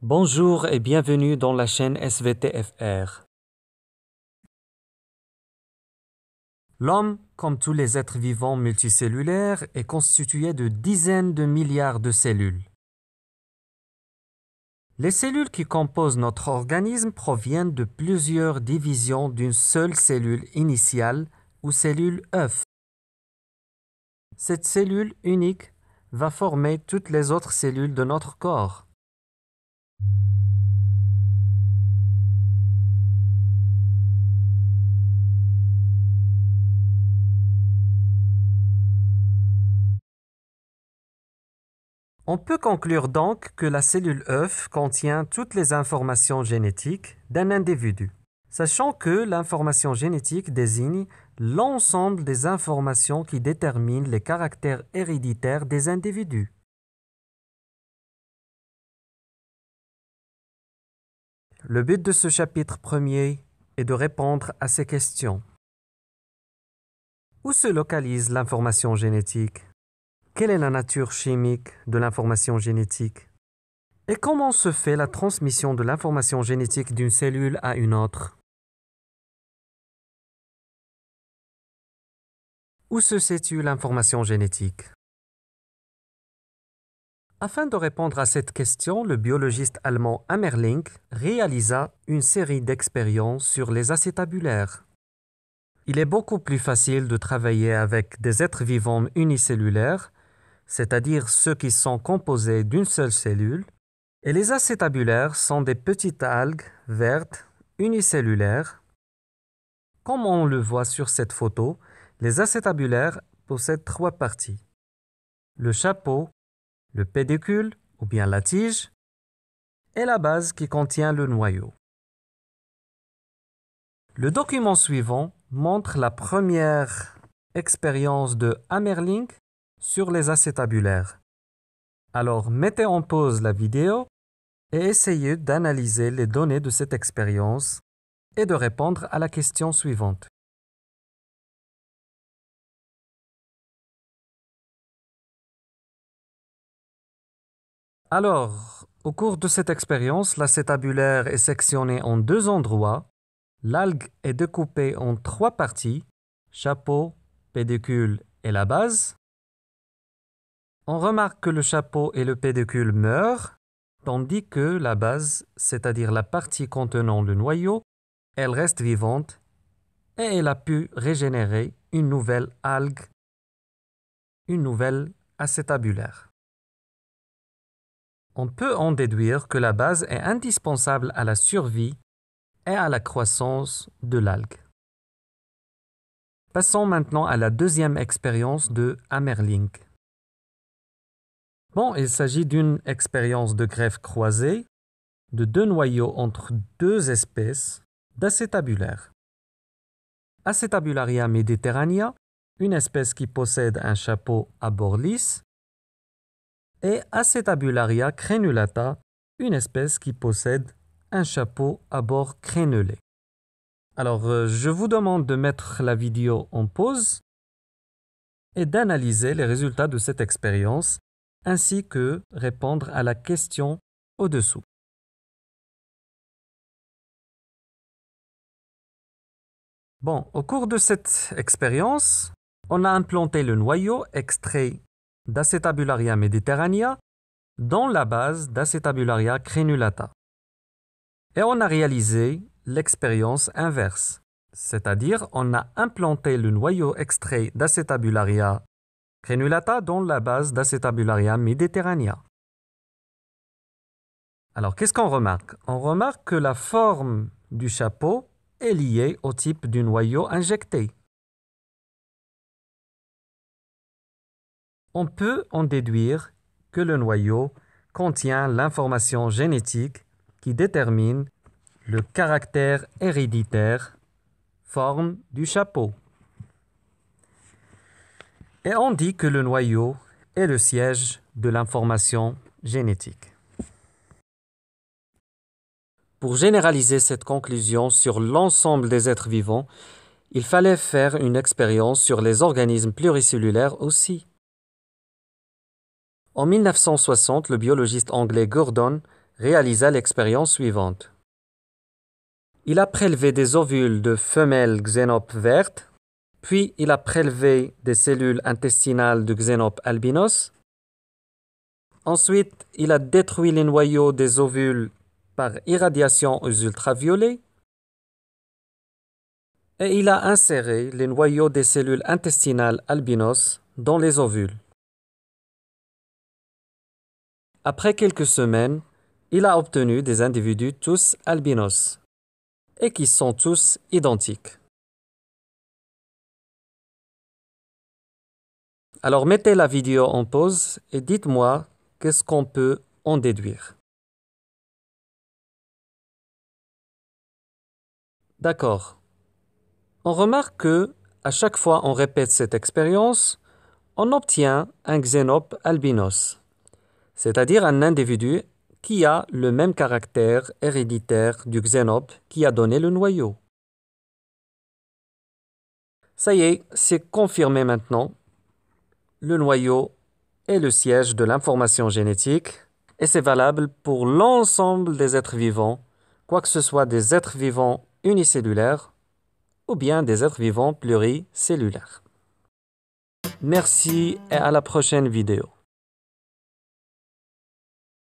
Bonjour et bienvenue dans la chaîne SVTFR. L'homme, comme tous les êtres vivants multicellulaires, est constitué de dizaines de milliards de cellules. Les cellules qui composent notre organisme proviennent de plusieurs divisions d'une seule cellule initiale ou cellule œuf. Cette cellule unique va former toutes les autres cellules de notre corps. On peut conclure donc que la cellule œuf contient toutes les informations génétiques d'un individu, sachant que l'information génétique désigne l'ensemble des informations qui déterminent les caractères héréditaires des individus. Le but de ce chapitre premier est de répondre à ces questions. Où se localise l'information génétique? Quelle est la nature chimique de l'information génétique? Et comment se fait la transmission de l'information génétique d'une cellule à une autre? Où se situe l'information génétique? Afin de répondre à cette question, le biologiste allemand Ammerling réalisa une série d'expériences sur les acétabulaires. Il est beaucoup plus facile de travailler avec des êtres vivants unicellulaires, c'est-à-dire ceux qui sont composés d'une seule cellule, et les acétabulaires sont des petites algues vertes unicellulaires. Comme on le voit sur cette photo, les acétabulaires possèdent trois parties: le chapeau, le pédicule ou bien la tige, et la base qui contient le noyau. Le document suivant montre la première expérience de Ammerling sur les acétabulaires. Alors mettez en pause la vidéo et essayez d'analyser les données de cette expérience et de répondre à la question suivante. Alors, au cours de cette expérience, l'acétabulaire est sectionné en deux endroits. L'algue est découpée en trois parties: chapeau, pédicule et la base. On remarque que le chapeau et le pédicule meurent, tandis que la base, c'est-à-dire la partie contenant le noyau, elle reste vivante et elle a pu régénérer une nouvelle algue, une nouvelle acétabulaire. On peut en déduire que la base est indispensable à la survie et à la croissance de l'algue. Passons maintenant à la deuxième expérience de Ammerling. Il s'agit d'une expérience de greffe croisée de deux noyaux entre deux espèces d'acétabulaires. Acetabularia mediterranea, une espèce qui possède un chapeau à bord lisse, et Acetabularia crenulata, une espèce qui possède un chapeau à bord crénelé. Alors, je vous demande de mettre la vidéo en pause et d'analyser les résultats de cette expérience, ainsi que répondre à la question au-dessous. Au cours de cette expérience, on a implanté le noyau extrait d'Acetabularia mediterranea dans la base d'Acetabularia crenulata. Et on a réalisé l'expérience inverse, c'est-à-dire on a implanté le noyau extrait d'Acetabularia crenulata dans la base d'Acetabularia mediterranea. Alors, qu'est-ce qu'on remarque? On remarque que la forme du chapeau est liée au type du noyau injecté. On peut en déduire que le noyau contient l'information génétique qui détermine le caractère héréditaire, forme du chapeau. Et on dit que le noyau est le siège de l'information génétique. Pour généraliser cette conclusion sur l'ensemble des êtres vivants, il fallait faire une expérience sur les organismes pluricellulaires aussi. En 1960, le biologiste anglais Gordon réalisa l'expérience suivante. Il a prélevé des ovules de femelles Xenop vertes, puis il a prélevé des cellules intestinales de Xenop albinos. Ensuite, il a détruit les noyaux des ovules par irradiation aux ultraviolets et il a inséré les noyaux des cellules intestinales albinos dans les ovules. Après quelques semaines, il a obtenu des individus tous albinos et qui sont tous identiques. Alors mettez la vidéo en pause et dites-moi qu'est-ce qu'on peut en déduire. D'accord. On remarque que, à chaque fois on répète cette expérience, on obtient un Xenop albinos, c'est-à-dire un individu qui a le même caractère héréditaire du Xenop qui a donné le noyau. Ça y est, c'est confirmé maintenant. Le noyau est le siège de l'information génétique et c'est valable pour l'ensemble des êtres vivants, quoi que ce soit des êtres vivants unicellulaires ou bien des êtres vivants pluricellulaires. Merci et à la prochaine vidéo.